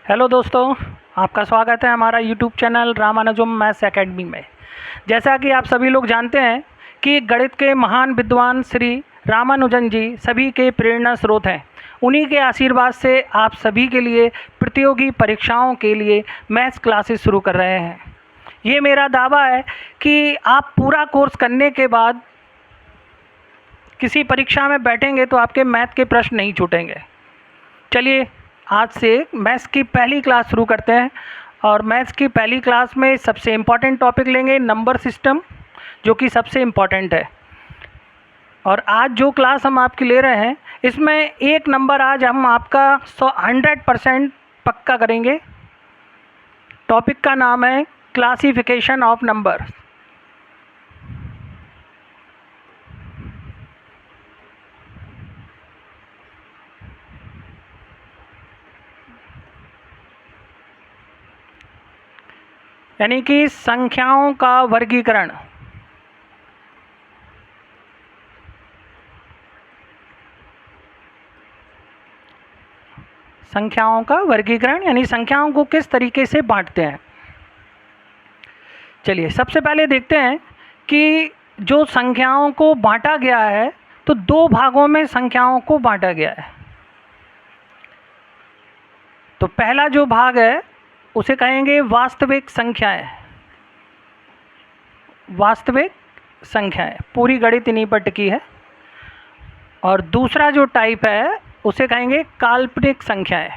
Hello दोस्तों, आपका स्वागत है हमारा YouTube channel Ramanujan maths academy में। जैसा कि आप सभी लोग जानते हैं कि गणित के महान विद्वान श्री रामानुजन जी सभी के प्रेरणा स्रोत हैं। उन्हीं के आशीर्वाद से आप सभी के लिए प्रतियोगी परीक्षाओं के लिए मैथ्स क्लासेस शुरू कर रहे हैं। ये मेरा दावा है कि आप पूरा कोर्स करने के बाद किसी परीक्षा में बैठेंगे तो आपके मैथ के प्रश्न नहीं छूटेंगे। चलिए आज से मैथ्स की पहली क्लास शुरू करते हैं और मैथ्स की पहली क्लास में सबसे इम्पॉर्टेंट टॉपिक लेंगे नंबर सिस्टम, जो कि सबसे इम्पॉर्टेंट है। और आज जो क्लास हम आपकी ले रहे हैं इसमें एक नंबर आज हम आपका 100% पक्का करेंगे। टॉपिक का नाम है क्लासिफिकेशन ऑफ नंबर। यानी कि संख्याओं का वर्गीकरण। संख्याओं का वर्गीकरण यानी संख्याओं को किस तरीके से बांटते हैं। चलिए सबसे पहले देखते हैं कि जो संख्याओं को बांटा गया है तो दो भागों में संख्याओं को बांटा गया है। तो पहला जो भाग है उसे कहेंगे वास्तविक संख्याएं। वास्तविक संख्याएं पूरी गणित इन्हीं पर टिकी है। और दूसरा जो टाइप है उसे कहेंगे काल्पनिक संख्याएं।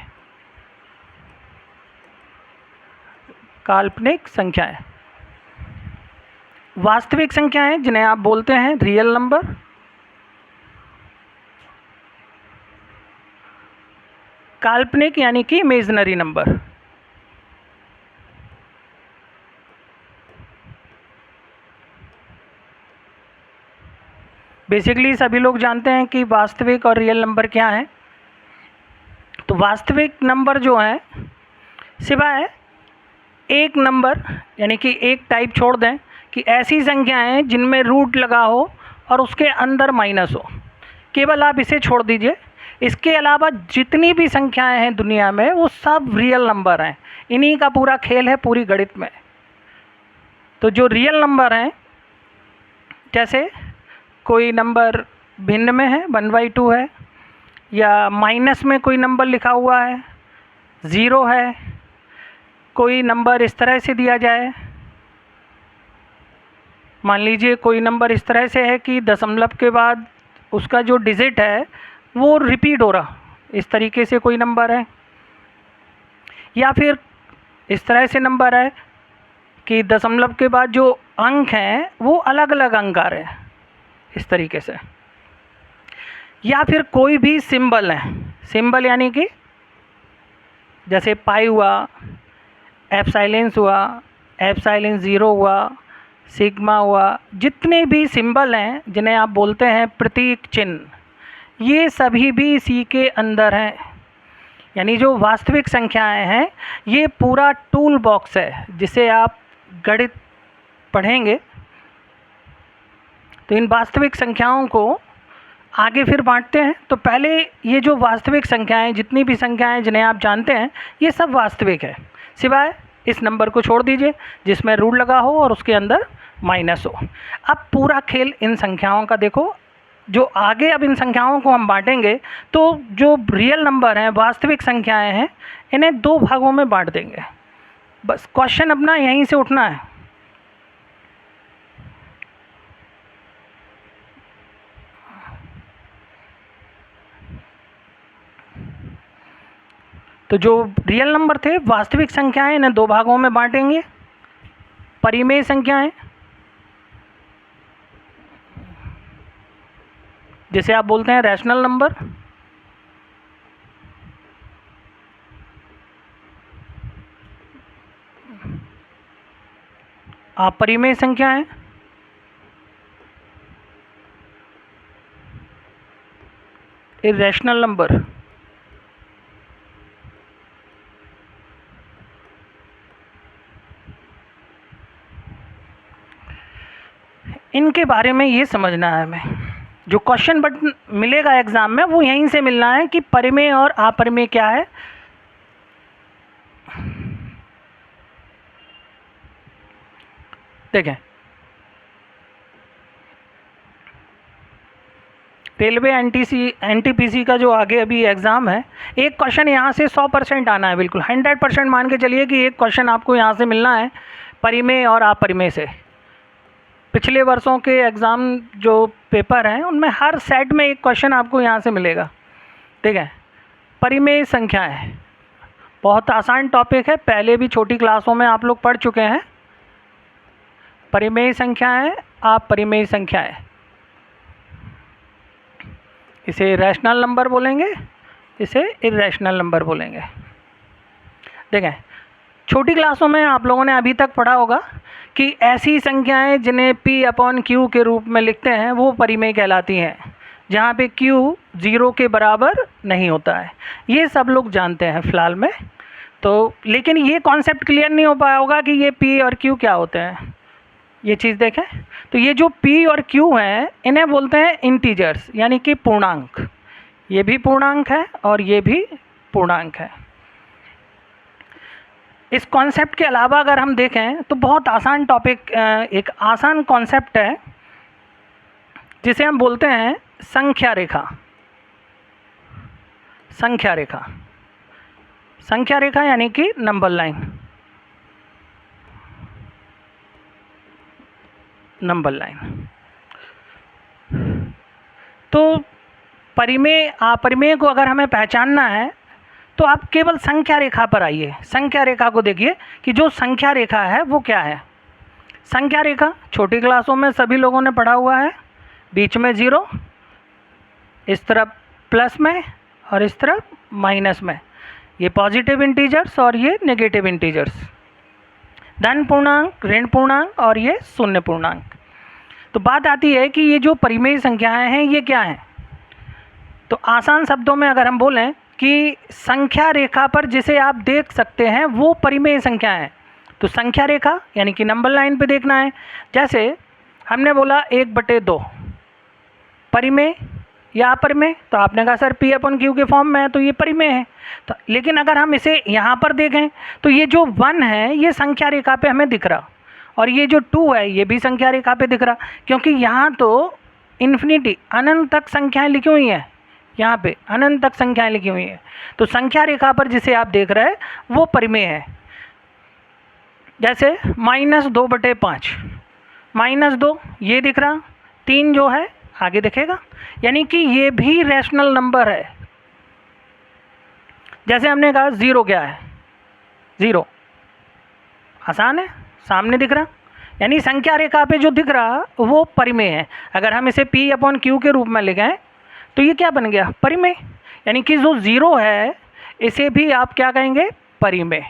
काल्पनिक संख्याएं वास्तविक संख्याएं जिन्हें आप बोलते हैं रियल नंबर। काल्पनिक यानी कि इमेजिनरी नंबर। बेसिकली सभी लोग जानते हैं कि वास्तविक और रियल नंबर क्या है। तो वास्तविक नंबर जो है सिवाय एक नंबर यानी कि एक टाइप छोड़ दें कि ऐसी संख्याएं जिनमें रूट लगा हो और उसके अंदर माइनस हो, केवल आप इसे छोड़ दीजिए। इसके अलावा जितनी भी संख्याएं हैं दुनिया में वो सब रियल नंबर हैं। इन्हीं का पूरा खेल है पूरी गणित में। तो जो रियल नंबर हैं, जैसे कोई नंबर भिन्न में है 1/2 है, या माइनस में कोई नंबर लिखा हुआ है 0 है, कोई नंबर इस तरह से दिया जाए, मान लीजिए कोई नंबर इस तरह से है कि दशमलव के बाद उसका जो डिजिट है वो रिपीट हो रहा, इस तरीके से कोई नंबर है। या फिर इस तरह से नंबर है कि दशमलव के बाद जो अंक हैं वो अलग अलग अंक आ रहे हैं, इस तरीके से। या फिर कोई भी सिंबल है, सिंबल यानी कि जैसे पाई हुआ, एप्सिलॉन हुआ, एप्सिलॉन 0 हुआ, सिग्मा हुआ, जितने भी सिंबल हैं जिन्हें आप बोलते हैं प्रतीक चिन्ह, ये सभी भी इसी के अंदर हैं। यानी जो वास्तविक संख्याएं हैं ये पूरा टूल बॉक्स है जिसे आप गणित पढ़ेंगे तो इन वास्तविक संख्याओं को आगे फिर बांटते हैं। तो पहले ये जो वास्तविक संख्याएं, जितनी भी संख्याएं जिन्हें आप जानते हैं, ये सब वास्तविक है, सिवाय इस नंबर को छोड़ दीजिए जिसमें रूट लगा हो और उसके अंदर माइनस हो। अब पूरा खेल इन संख्याओं का देखो। जो आगे अब इन संख्याओं को हम बांटेंगे तो जो रियल नंबर हैं, वास्तविक संख्याएं हैं, इन्हें दो भागों में बांट देंगे। बस क्वेश्चन अपना यहीं से उठना है। तो जो रियल नंबर थे, वास्तविक संख्याएं, इन्हें दो भागों में बांटेंगे। परिमेय संख्याएं, जिसे आप बोलते हैं रैशनल नंबर। अपरिमेय संख्याएं, इरेशनल नंबर। इनके बारे में ये समझना है हमें। जो क्वेश्चन बट मिलेगा एग्जाम में वो यहीं से मिलना है कि परिमेय और अपरिमेय क्या है। देखें, रेलवे एनटीपीसी का जो आगे अभी एग्ज़ाम है, एक क्वेश्चन यहाँ से 100% आना है, बिल्कुल 100% मान के चलिए कि एक क्वेश्चन आपको यहाँ से मिलना है परिमेय और अपरिमेय से। पिछले वर्षों के एग्ज़ाम जो पेपर हैं उनमें हर सेट में एक क्वेश्चन आपको यहाँ से मिलेगा। ठीक है, परिमेय संख्याएं बहुत आसान टॉपिक है, पहले भी छोटी क्लासों में आप लोग पढ़ चुके हैं। परिमेय संख्याएं, अपरिमेय संख्याएं, इसे रैशनल नंबर बोलेंगे, इसे इर्रेशनल नंबर बोलेंगे। देखें, छोटी क्लासों में आप लोगों ने अभी तक पढ़ा होगा कि ऐसी संख्याएं जिन्हें P/Q के रूप में लिखते हैं वो परिमेय कहलाती हैं, जहाँ पे Q 0 के बराबर नहीं होता है। ये सब लोग जानते हैं फ़िलहाल में, तो लेकिन ये कॉन्सेप्ट क्लियर नहीं हो पाया होगा कि ये P और Q क्या होते हैं। ये चीज़ देखें, तो ये जो P और Q हैं इन्हें बोलते हैं इंटीजर्स, यानी कि पूर्णांक। ये भी पूर्णांक है और ये भी पूर्णांक है। इस कॉन्सेप्ट के अलावा अगर हम देखें तो बहुत आसान टॉपिक, एक आसान कॉन्सेप्ट है जिसे हम बोलते हैं संख्या रेखा। संख्या रेखा, संख्या रेखा यानी कि नंबर लाइन। नंबर लाइन तो परिमेय अपरिमेय को अगर हमें पहचानना है तो आप केवल संख्या रेखा पर आइए। संख्या रेखा को देखिए कि जो संख्या रेखा है वो क्या है। संख्या रेखा छोटी क्लासों में सभी लोगों ने पढ़ा हुआ है, बीच में 0, इस तरफ प्लस में और इस तरफ माइनस में, ये पॉजिटिव इंटीजर्स और ये नेगेटिव इंटीजर्स, धन पूर्णांक, ऋण पूर्णांक और ये शून्य पूर्णांक। तो बात आती है कि ये जो परिमेय संख्याएं हैं ये क्या हैं। तो आसान शब्दों में अगर हम बोलें कि संख्या रेखा पर जिसे आप देख सकते हैं वो परिमेय संख्या है। तो संख्या रेखा यानी कि नंबर लाइन पे देखना है। जैसे हमने बोला 1/2 परिमेय या अपरिमेय, तो आपने कहा सर P/Q के फॉर्म में है तो ये परिमेय है। तो लेकिन अगर हम इसे यहाँ पर देखें तो ये जो 1 है ये संख्या रेखा पे हमें दिख रहा, और ये जो 2 है ये भी संख्या रेखा पे दिख रहा, क्योंकि यहाँ तो इन्फिनिटी अनंत तक संख्याएं लिखी हुई हैं, यहाँ पे अनंत तक संख्याएं लिखी हुई हैं। तो संख्या रेखा पर जिसे आप देख रहे हैं वो परिमेय है। जैसे -2/5, -2 ये दिख रहा, 3 जो है आगे दिखेगा, यानी कि ये भी रैशनल नंबर है। जैसे हमने कहा 0 क्या है, 0 आसान है, सामने दिख रहा, यानी संख्या रेखा पे जो दिख रहा वो परिमेय है। अगर हम इसे P/Q के रूप में लिखें तो ये क्या बन गया, परिमेय। यानी कि जो 0 है इसे भी आप क्या कहेंगे, परिमेय।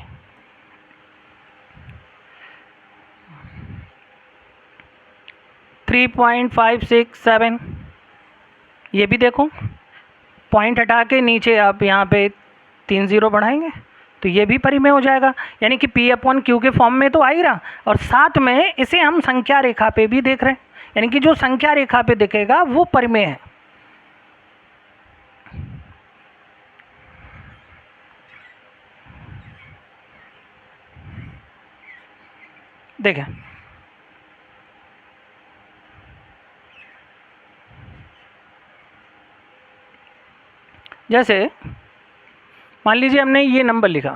थ्री 3.567 ये भी देखो, पॉइंट हटा के नीचे आप यहाँ पे 3 0 बढ़ाएंगे तो ये भी परिमेय हो जाएगा। यानी कि P/Q के फॉर्म में तो आ ही रहा, और साथ में इसे हम संख्या रेखा पे भी देख रहे हैं, यानी कि जो संख्या रेखा पे दिखेगा वो परिमेय है। देखें, जैसे मान लीजिए हमने ये नंबर लिखा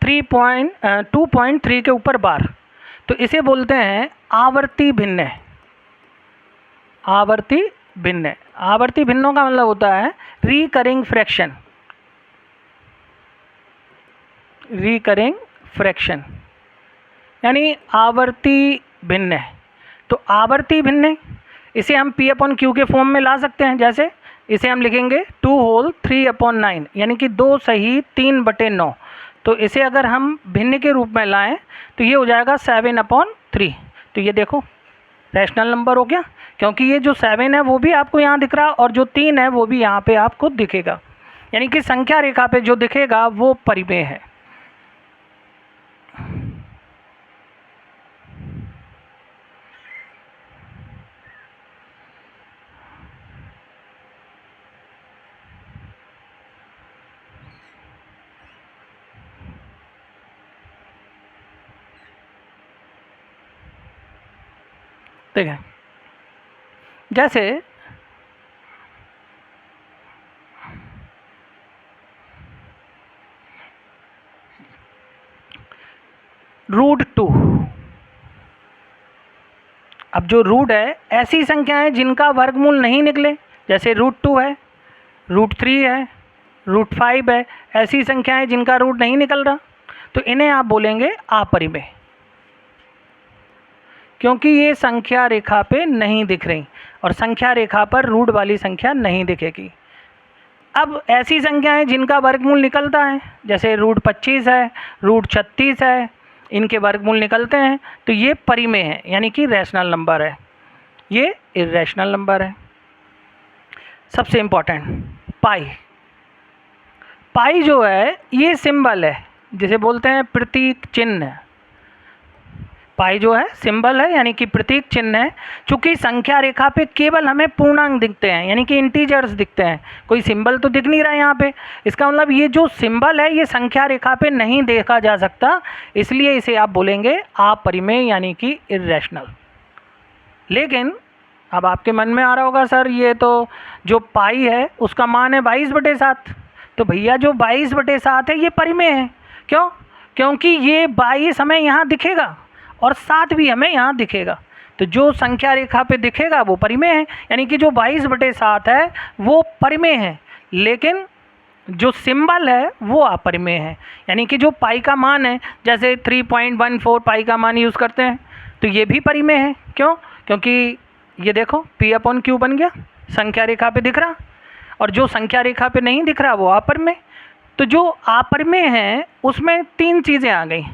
2.3 के ऊपर बार, तो इसे बोलते हैं आवर्ती भिन्न। आवर्ती भिन्न, आवर्ती भिन्नों का मतलब होता है रिकरिंग फ्रैक्शन। रिकरिंग फ्रैक्शन यानी आवर्ती भिन्न। तो आवर्ती भिन्न इसे हम P/Q के फॉर्म में ला सकते हैं। जैसे इसे हम लिखेंगे 2 होल 3/9, यानी कि 2 सही 3/9। तो इसे अगर हम भिन्न के रूप में लाएं तो ये हो जाएगा 7/3। तो ये देखो रैशनल नंबर हो गया, क्योंकि ये जो 7 है वो भी आपको यहाँ दिख रहा और जो 3 है वो भी यहाँ पे आपको दिखेगा, यानी कि संख्या रेखा पे जो दिखेगा वो परिमेय है। देखें, जैसे √2। अब जो रूट है, ऐसी संख्याएं जिनका वर्गमूल नहीं निकले, जैसे √2 है, √3 है, √5 है, ऐसी संख्याएं जिनका रूट नहीं निकल रहा, तो इन्हें आप बोलेंगे अपरिमेय, क्योंकि ये संख्या रेखा पे नहीं दिख रही और संख्या रेखा पर रूट वाली संख्या नहीं दिखेगी। अब ऐसी संख्याएं जिनका वर्गमूल निकलता है, जैसे √25 है, √36 है, इनके वर्गमूल निकलते हैं, तो ये परिमेय है, यानी कि रैशनल नंबर है, ये इर्रेशनल नंबर है। सबसे इम्पोर्टेंट पाई। पाई जो है ये सिंबल है, जिसे बोलते हैं प्रतीक चिन्ह। पाई जो है सिंबल है, यानी कि प्रतीक चिन्ह है। चूंकि संख्या रेखा पे केवल हमें पूर्णांक दिखते हैं, यानी कि इंटीजर्स दिखते हैं, कोई सिंबल तो दिख नहीं रहा है यहाँ पे। इसका मतलब ये जो सिंबल है ये संख्या रेखा पे नहीं देखा जा सकता, इसलिए इसे आप बोलेंगे अपरिमेय, यानी कि इर्रेशनल। लेकिन अब आपके मन में आ रहा होगा, सर ये तो जो पाई है उसका मान है 22/7, तो भैया जो 22/7 है ये परिमेय है। क्यों? क्योंकि ये 22 हमें यहाँ दिखेगा और 7 भी हमें यहाँ दिखेगा, तो जो संख्या रेखा पे दिखेगा वो परिमेय है, यानी कि जो 22/7 है वो परिमेय है, लेकिन जो सिंबल है वो अपरिमेय है। यानी कि जो पाई का मान है, जैसे 3.14 पाई का मान यूज़ करते हैं, तो ये भी परिमेय है। क्यों? क्योंकि ये देखो P/Q बन गया, संख्या रेखा पे दिख रहा, और जो संख्या रेखा पे नहीं दिख रहा वो अपरिमेय। तो जो अपरिमेय हैं उसमें 3 चीज़ें आ गई।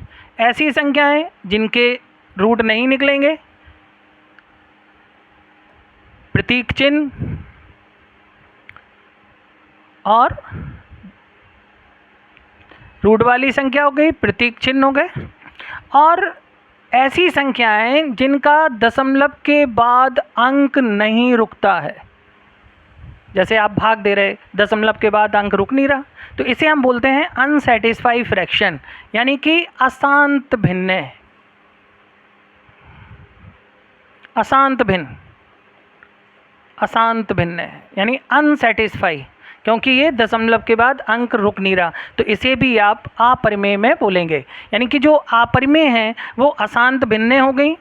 ऐसी संख्याएं जिनके रूट नहीं निकलेंगे, प्रतीक चिन्ह, और रूट वाली संख्या हो गई, प्रतीक चिन्ह हो गए, और ऐसी संख्याएं जिनका दशमलव के बाद अंक नहीं रुकता है। जैसे आप भाग दे रहे, दशमलव के बाद अंक रुक नहीं रहा, तो इसे हम बोलते हैं अनसैटिस्फाइड फ्रैक्शन, यानी कि अशांत भिन्न। अशांत भिन्न, अशांत भिन्न यानी अनसैटिस्फाई, क्योंकि ये दशमलव के बाद अंक रुक नहीं रहा, तो इसे भी आप अपरिमेय में बोलेंगे। यानी कि जो अपरिमेय हैं वो अशांत भिन्न हो गई,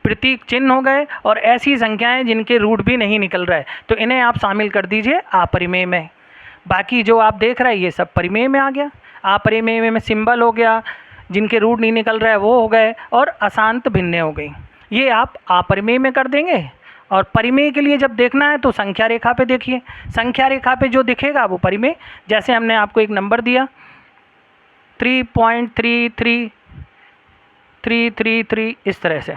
प्रतीक चिन्ह हो गए, और ऐसी संख्याएं जिनके रूट भी नहीं निकल रहा है, तो इन्हें आप शामिल कर दीजिए अपरिमेय में। बाकी जो आप देख रहे हैं ये सब परिमेय में आ गया। अपरिमेय में सिंबल हो गया, जिनके रूट नहीं निकल रहा है वो हो गए, और अशांत भिन्न हो गई, ये आप अपरिमेय में कर देंगे। और परिमेय के लिए जब देखना है तो संख्या रेखा पे देखिए, संख्या रेखा पे जो दिखेगा वो परिमेय। जैसे हमने आपको एक नंबर दिया 3.33333, इस तरह से।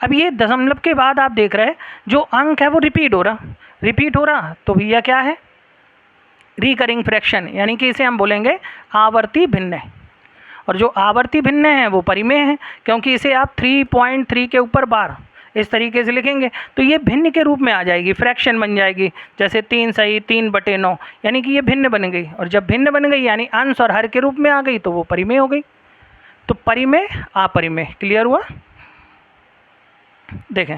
अब ये दशमलव के बाद आप देख रहे हैं जो अंक है वो रिपीट हो रहा, तो भैया क्या है? रिकरिंग फ्रैक्शन, यानी कि इसे हम बोलेंगे आवर्ती भिन्न। और जो आवर्ती भिन्न है वो परिमेय है, क्योंकि इसे आप 3.3 के ऊपर बार इस तरीके से लिखेंगे तो ये भिन्न के रूप में आ जाएगी, फ्रैक्शन बन जाएगी। जैसे 3 सही 3/9, यानी कि ये भिन्न बन गई, और जब भिन्न बन गई यानी अंश और हर के रूप में आ गई तो वो परिमेय हो गई। तो परिमेय अपरिमेय क्लियर हुआ? देखें,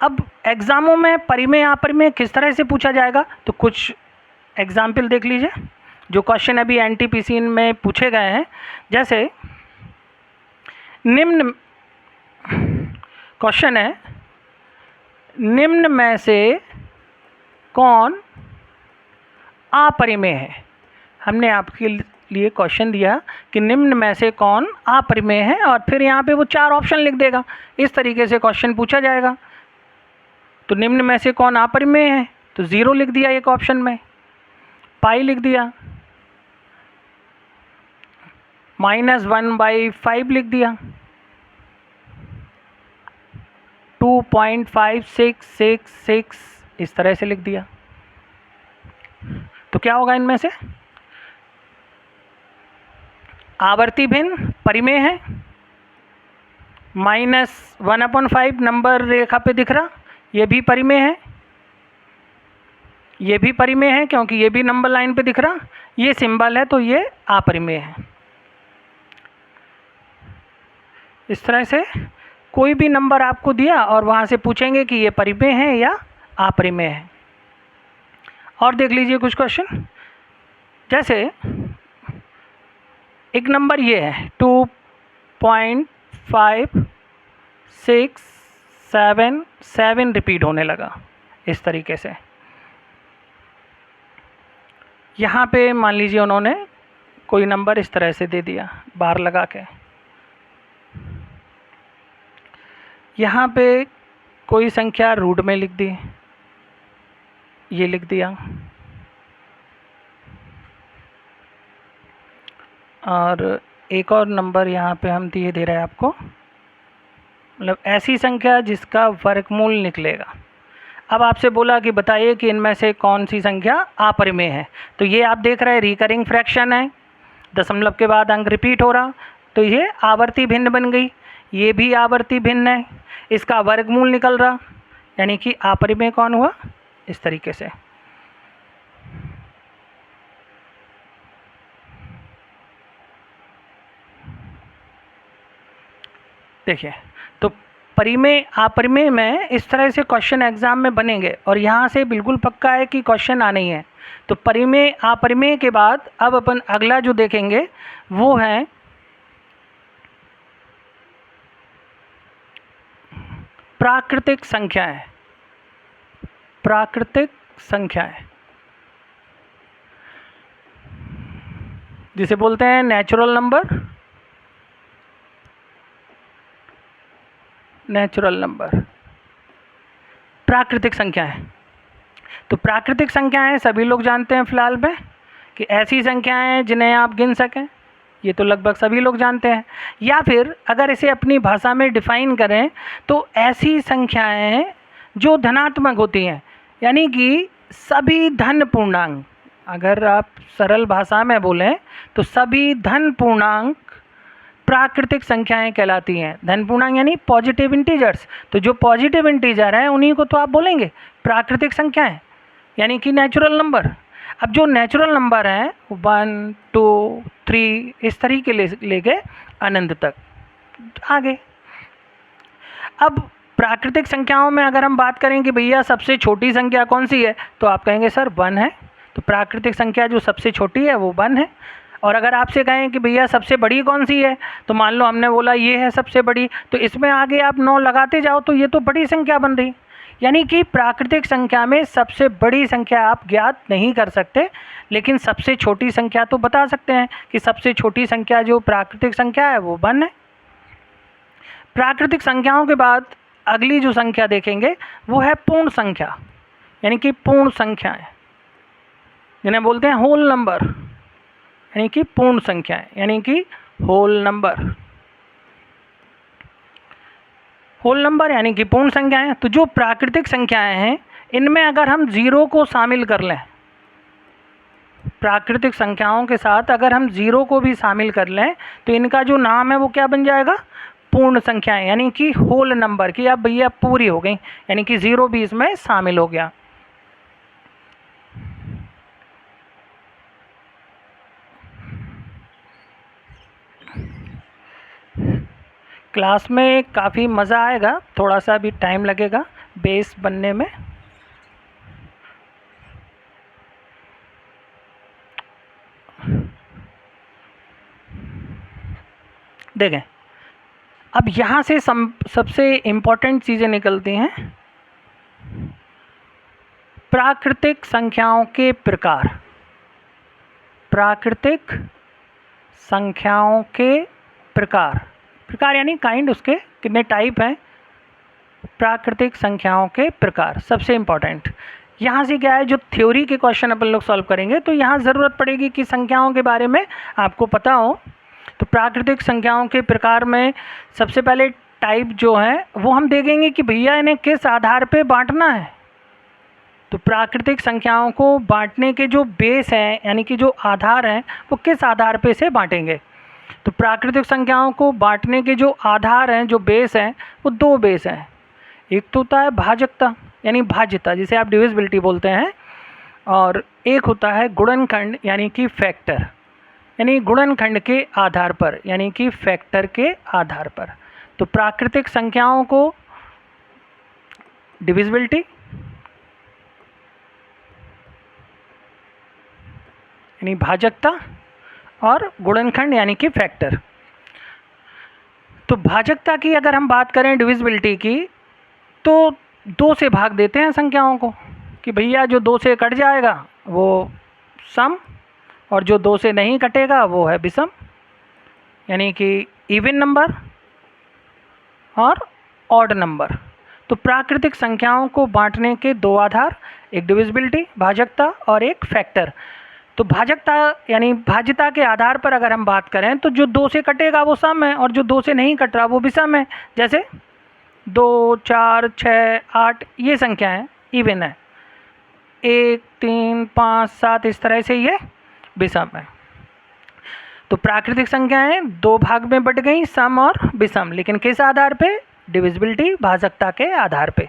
अब एग्जामों में परिमेय अपरिमेय किस तरह से पूछा जाएगा, तो कुछ एग्जाम्पल देख लीजिए जो क्वेश्चन अभी NTPC में पूछे गए हैं। जैसे निम्न क्वेश्चन है, निम्न में से कौन अपरिमेय है? हमने आपके लिए क्वेश्चन दिया कि निम्न में से कौन अपरिमेय है, और फिर यहाँ पे वो 4 ऑप्शन लिख देगा। इस तरीके से क्वेश्चन पूछा जाएगा। तो निम्न में से कौन अपरिमेय है, तो 0 लिख दिया एक ऑप्शन में, पाई लिख दिया, -1/5 लिख दिया, 2.5666 इस तरह से लिख दिया। तो क्या होगा इनमें से? आवर्ती भिन्न परिमेय है, -1/5 नंबर रेखा पे दिख रहा, ये भी परिमेय है, ये भी परिमेय है क्योंकि ये भी नंबर लाइन पे दिख रहा, ये सिंबल है तो ये अपरिमेय है। इस तरह से कोई भी नंबर आपको दिया और वहाँ से पूछेंगे कि ये परिमेय है या अपरिमेय है। और देख लीजिए कुछ क्वेश्चन, जैसे एक नंबर ये है 2.5677 रिपीट होने लगा इस तरीके से। यहाँ पे मान लीजिए उन्होंने कोई नंबर इस तरह से दे दिया बार लगा के, यहाँ पे कोई संख्या रूट में लिख दी, ये लिख दिया, और एक और नंबर यहाँ पे हम दिए दे रहे हैं आपको, मतलब ऐसी संख्या जिसका वर्गमूल निकलेगा। अब आपसे बोला कि बताइए कि इनमें से कौन सी संख्या अपरिमेय है। तो ये आप देख रहे हैं रिकरिंग फ्रैक्शन है, दशमलव के बाद अंक रिपीट हो रहा, तो ये आवर्ती भिन्न बन गई। ये भी आवर्ती भिन्न है, इसका वर्गमूल निकल रहा, यानी कि अपरिमेय कौन हुआ, इस तरीके से। देखिए, तो परिमेय अपरिमेय में इस तरह से क्वेश्चन एग्जाम में बनेंगे और यहाँ से बिल्कुल पक्का है कि क्वेश्चन आने ही है। तो परिमेय अपरिमेय के बाद अब अपन अगला जो देखेंगे वो है प्राकृतिक संख्याएं। प्राकृतिक संख्याएं जिसे बोलते हैं नेचुरल नंबर, नेचुरल नंबर, प्राकृतिक संख्याएं। तो प्राकृतिक संख्याएं सभी लोग जानते हैं फिलहाल में कि ऐसी संख्याएं हैं जिन्हें आप गिन सकें, ये तो लगभग सभी लोग जानते हैं। या फिर अगर इसे अपनी भाषा में डिफाइन करें तो ऐसी संख्याएं हैं जो धनात्मक होती हैं, यानी कि सभी धन पूर्णांक, अगर आप सरल भाषा में बोलें तो सभी धन पूर्णांक प्राकृतिक संख्याएं कहलाती हैं। धन पूर्णांक यानी पॉजिटिव इंटीजर्स, तो जो पॉजिटिव इंटीजर हैं उन्हीं को तो आप बोलेंगे प्राकृतिक संख्याएं, यानी कि नेचुरल नंबर। अब जो नेचुरल नंबर हैं 1 2 3 इस तरीके लेके अनंत तक आगे। अब प्राकृतिक संख्याओं में अगर हम बात करें कि भैया सबसे छोटी संख्या कौन सी है, तो आप कहेंगे सर 1 है। तो प्राकृतिक संख्या जो सबसे छोटी है वो 1 है। और अगर आपसे कहें कि भैया सबसे बड़ी कौन सी है, तो मान लो हमने बोला ये है सबसे बड़ी, तो इसमें आगे आप 9 लगाते जाओ तो ये तो बड़ी संख्या बन रही। यानी कि प्राकृतिक संख्या में सबसे बड़ी संख्या आप ज्ञात नहीं कर सकते, लेकिन सबसे छोटी संख्या तो बता सकते हैं कि सबसे छोटी संख्या जो प्राकृतिक संख्या है वो 1 है। प्राकृतिक संख्याओं के बाद अगली जो संख्या देखेंगे वो है पूर्ण संख्या, यानी कि पूर्ण संख्याएं, जिन्हें बोलते हैं होल नंबर, यानी कि पूर्ण संख्याएं, यानी कि होल नंबर। होल नंबर यानी कि पूर्ण संख्याएं। तो जो प्राकृतिक संख्याएं हैं इनमें अगर हम 0 को शामिल कर लें, प्राकृतिक संख्याओं के साथ अगर हम 0 को भी शामिल कर लें तो इनका जो नाम है वो क्या बन जाएगा, पूर्ण संख्याएं, यानी कि होल नंबर की अब भैया पूरी हो गई, यानी कि 0 भी इसमें शामिल हो गया। क्लास में काफ़ी मज़ा आएगा, थोड़ा सा भी टाइम लगेगा बेस बनने में। देखें, अब यहाँ से सबसे इम्पोर्टेंट चीज़ें निकलती हैं। प्राकृतिक संख्याओं के प्रकार, प्राकृतिक संख्याओं के प्रकार, प्रकार यानी काइंड, उसके कितने टाइप हैं। प्राकृतिक संख्याओं के प्रकार सबसे इम्पॉर्टेंट। यहाँ से क्या है, जो थ्योरी के क्वेश्चन अपन लोग सॉल्व करेंगे तो यहाँ ज़रूरत पड़ेगी कि संख्याओं के बारे में आपको पता हो। तो प्राकृतिक संख्याओं के प्रकार में सबसे पहले टाइप जो है वो हम देखेंगे कि भैया इन्हें किस आधार पे बांटना है। तो प्राकृतिक संख्याओं को बांटने के जो बेस हैं, यानी कि जो आधार हैं, वो किस आधार पे से बांटेंगे। तो प्राकृतिक संख्याओं को बांटने के जो आधार हैं, जो बेस हैं, वो 2 बेस हैं। एक तो होता है भाजकता यानी भाज्यता, जिसे आप डिविजिबिलिटी बोलते हैं, और एक होता है गुणनखंड यानी कि फैक्टर, यानी गुणनखंड के आधार पर, यानी कि फैक्टर के आधार पर। तो प्राकृतिक संख्याओं को डिविजिबिलिटी यानी भाजकता और गुणनखंड यानी कि फैक्टर। तो भाजकता की अगर हम बात करें डिविजिबिलिटी की, तो 2 से भाग देते हैं संख्याओं को कि भैया जो 2 से कट जाएगा वो सम, और जो 2 से नहीं कटेगा वो है विषम, यानी कि इवन नंबर और ऑड नंबर। तो प्राकृतिक संख्याओं को बांटने के 2 आधार, एक डिविजिबिलिटी भाजकता और एक फैक्टर। तो भाजकता यानी भाज्यता के आधार पर अगर हम बात करें तो जो 2 से कटेगा वो सम है और जो 2 से नहीं कट रहा वो विषम है। जैसे 2, 4, 6, 8 ये संख्याएं इवन है, 1, 3, 5, 7 इस तरह से ये विषम है। तो प्राकृतिक संख्याएं 2 भाग में बट गई, सम और विषम, लेकिन किस आधार पे? डिविजिबिलिटी भाजकता के आधार पे।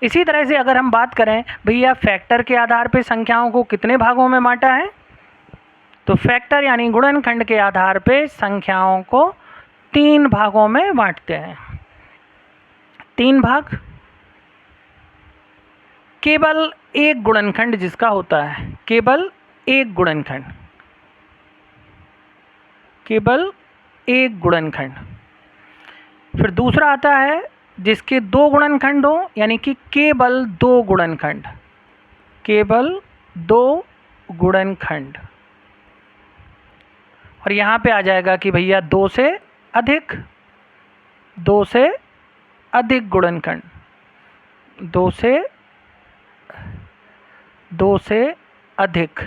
इसी तरह से अगर हम बात करें भैया फैक्टर के आधार पे संख्याओं को कितने भागों में बांटा है, तो फैक्टर यानी गुणनखंड के आधार पे संख्याओं को 3 भागों में बांटते हैं। 3 भाग, केवल एक गुणनखंड जिसका होता है, केवल एक गुणनखंड, केवल एक गुणनखंड। फिर दूसरा आता है जिसके 2 गुणनखंड हो, यानी कि केवल 2 गुणनखंड, केवल 2 गुणनखंड। और यहाँ पे आ जाएगा कि भैया 2 से अधिक, 2 से अधिक गुणनखंड, 2 से अधिक।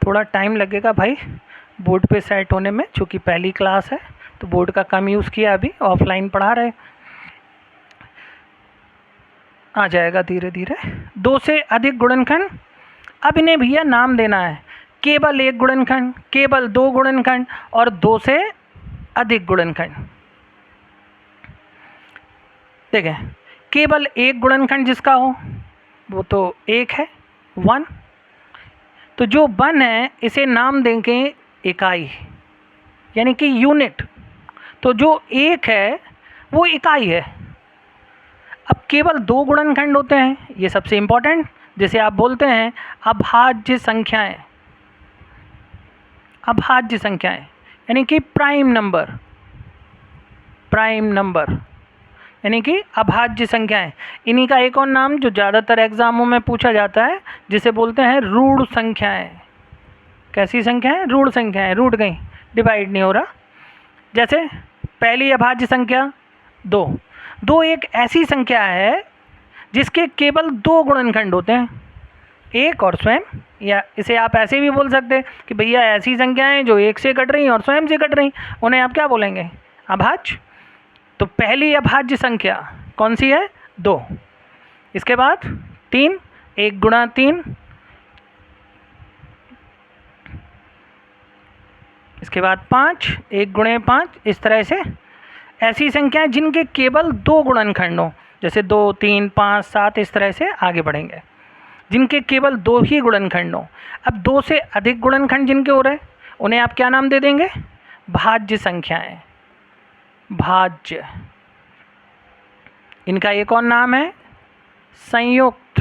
थोड़ा टाइम लगेगा भाई बोर्ड पे सेट होने में, चूँकि पहली क्लास है तो बोर्ड का कम यूज़ किया, अभी ऑफलाइन पढ़ा रहे, आ जाएगा धीरे धीरे। 2 से अधिक गुणनखंड, अब इन्हें भैया नाम देना है, केवल एक गुणनखंड, केवल 2 गुणनखंड और 2 से अधिक गुणनखंड। देखें, केवल एक गुणनखंड जिसका हो वो तो 1 है, 1। तो जो 1 है इसे नाम देंगे इकाई, यानी कि यूनिट। तो जो 1 है वो इकाई है। अब केवल 2 गुणनखंड होते हैं, ये सबसे इम्पोर्टेंट, जिसे आप बोलते हैं अभाज्य संख्याएं। अभाज्य संख्याएं यानी कि प्राइम नंबर, प्राइम नंबर यानी कि अभाज्य संख्याएं। इन्हीं का एक और नाम जो ज़्यादातर एग्जामों में पूछा जाता है, जिसे बोलते हैं रूढ़ संख्याएं। कैसी संख्याएं? रूढ़ संख्याएं, रूट गई, डिवाइड नहीं हो रहा। जैसे पहली अभाज्य संख्या 2। 2 एक ऐसी संख्या है जिसके केवल 2 गुणनखंड होते हैं, 1 और स्वयं, या इसे आप ऐसे भी बोल सकते हैं कि भैया ऐसी संख्याएं जो 1 से कट रही और स्वयं से कट रही, उन्हें आप क्या बोलेंगे? अभाज्य। तो पहली अभाज्य संख्या कौन सी है? 2। इसके बाद 3, 1 गुणा 3, इसके बाद 5, 1 गुणे 5, इस तरह से ऐसी संख्याएं जिनके केवल 2 गुणनखंड हो, जैसे 2, 3, 5, 7 इस तरह से आगे बढ़ेंगे, जिनके केवल 2 ही गुणनखंड हो। अब 2 से अधिक गुणनखंड जिनके हो रहे, उन्हें आप क्या नाम दे देंगे? भाज्य संख्याएं, भाज्य। इनका एक और नाम है संयुक्त,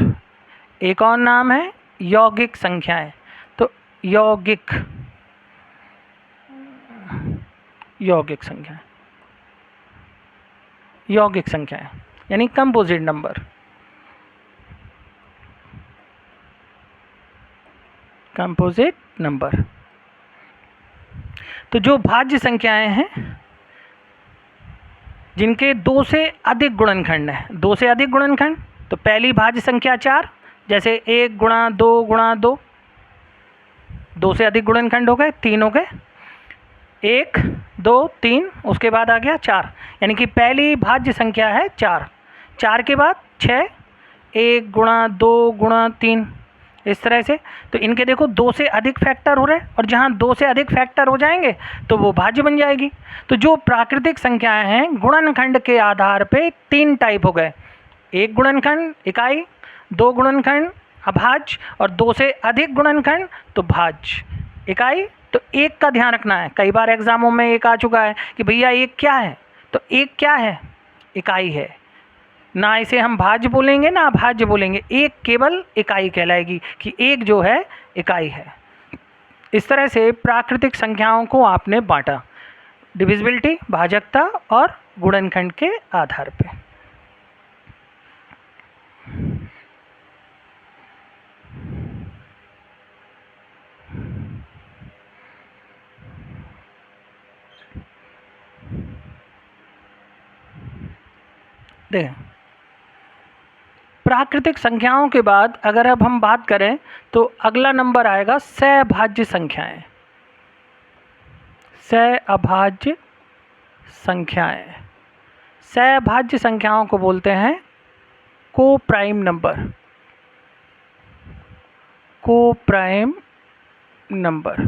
एक और नाम है यौगिक संख्याएं। तो यौगिक, यौगिक संख्याएं, यौगिक संख्याएं यानी कंपोजिट नंबर, कंपोजिट नंबर। तो जो भाज्य संख्याएं हैं जिनके 2 से अधिक गुणनखंड है, 2 से अधिक गुणनखंड, तो पहली भाज्य संख्या 4, जैसे 1 गुणा 2 गुणा 2, 2 से अधिक गुणनखंड हो गए, 3 हो गए, 1, 2, 3, उसके बाद आ गया 4, यानी कि पहली भाज्य संख्या है 4। 4 के बाद 6, 1 गुणा 2 गुणा 3, इस तरह से। तो इनके देखो 2 से अधिक फैक्टर हो रहे हैं, और जहाँ 2 से अधिक फैक्टर हो जाएंगे तो वो भाज्य बन जाएगी। तो जो प्राकृतिक संख्याएं हैं गुणनखंड के आधार पे 3 टाइप हो गए, 1 गुणनखंड इकाई, 2 गुणनखंड अभाज्य, और 2 से अधिक गुणनखंड तो भाज्य। इकाई तो एक का ध्यान रखना है, कई बार एग्जामों में एक आ चुका है कि भैया एक क्या है, तो एक क्या है, इकाई है। ना इसे हम भाज्य बोलेंगे ना अभाज्य बोलेंगे, एक केवल इकाई कहलाएगी कि एक जो है इकाई है। इस तरह से प्राकृतिक संख्याओं को आपने बांटा डिविजिबिलिटी, भाजकता और गुणनखंड के आधार पे। देखें, प्राकृतिक संख्याओं के बाद अगर अब हम बात करें तो अगला नंबर आएगा सहभाज्य संख्याएं। सहअभाज्य संख्याएं, सहभाज्य संख्याओं को बोलते हैं को प्राइम नंबर। को प्राइम नंबर,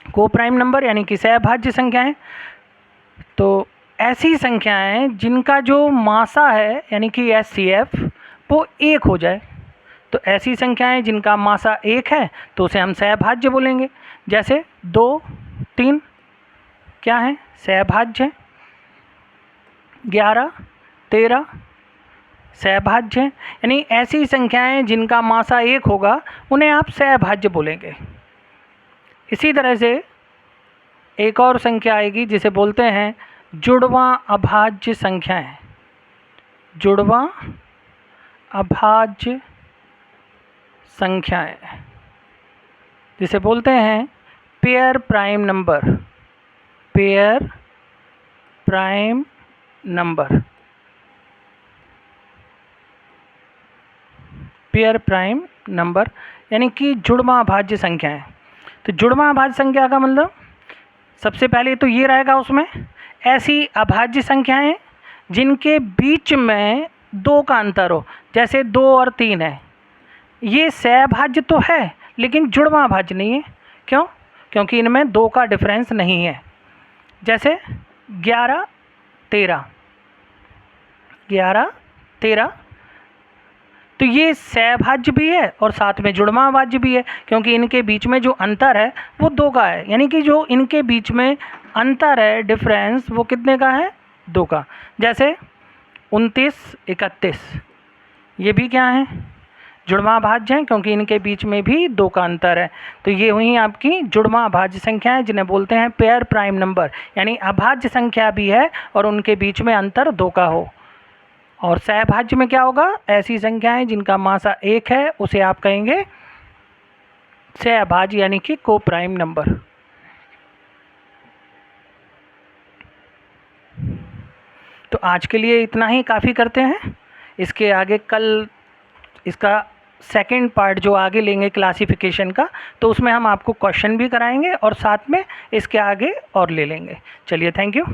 को प्राइम नंबर यानी कि सहभाज्य संख्याएं, तो ऐसी संख्याएं जिनका जो मासा है यानी कि HCF वो 1 हो जाए। तो ऐसी संख्याएं जिनका मासा 1 है तो उसे हम सहभाज्य बोलेंगे। जैसे 2, 3 क्या है, सहभाज्य है। 11, 13 सहभाज्य है। यानी ऐसी संख्याएं जिनका मासा 1 होगा उन्हें आप सहभाज्य बोलेंगे। इसी तरह से एक और संख्या आएगी जिसे बोलते हैं जुड़वां अभाज्य संख्याएं। जुड़वां अभाज्य संख्याएं जिसे बोलते हैं pair prime number. Pair prime number, pair prime number यानी कि जुड़वां अभाज्य संख्याएं। तो जुड़वां अभाज्य संख्या का मतलब सबसे पहले तो ये रहेगा, उसमें ऐसी अभाज्य संख्याएं जिनके बीच में 2 का अंतर हो। जैसे 2 और 3 है, ये सहभाज्य तो है लेकिन जुड़वां अभाज्य नहीं है। क्यों? क्योंकि इनमें 2 का डिफरेंस नहीं है। जैसे 11, 13, 11, 13 तो ये सहभाज्य भी है और साथ में जुड़वां अभाज्य भी है, क्योंकि इनके बीच में जो अंतर है वो 2 का है। यानी कि जो इनके बीच में अंतर है, डिफरेंस, वो कितने का है, 2 का। जैसे 29, 31 ये भी क्या है, जुड़वां अभाज्य हैं, क्योंकि इनके बीच में भी 2 का अंतर है। तो ये हुई आपकी जुड़वां अभाज्य संख्याएं जिन्हें बोलते हैं पेयर प्राइम नंबर, यानी अभाज्य संख्या भी है और उनके बीच में अंतर 2 का हो। और सहभाज्य में क्या होगा, ऐसी संख्याएं जिनका मासा 1 है उसे आप कहेंगे सहभाज्य यानी कि को प्राइम नंबर। तो आज के लिए इतना ही काफ़ी करते हैं। इसके आगे कल इसका सेकंड पार्ट जो आगे लेंगे क्लासिफिकेशन का, तो उसमें हम आपको क्वेश्चन भी कराएंगे और साथ में इसके आगे और ले लेंगे। चलिए, थैंक यू।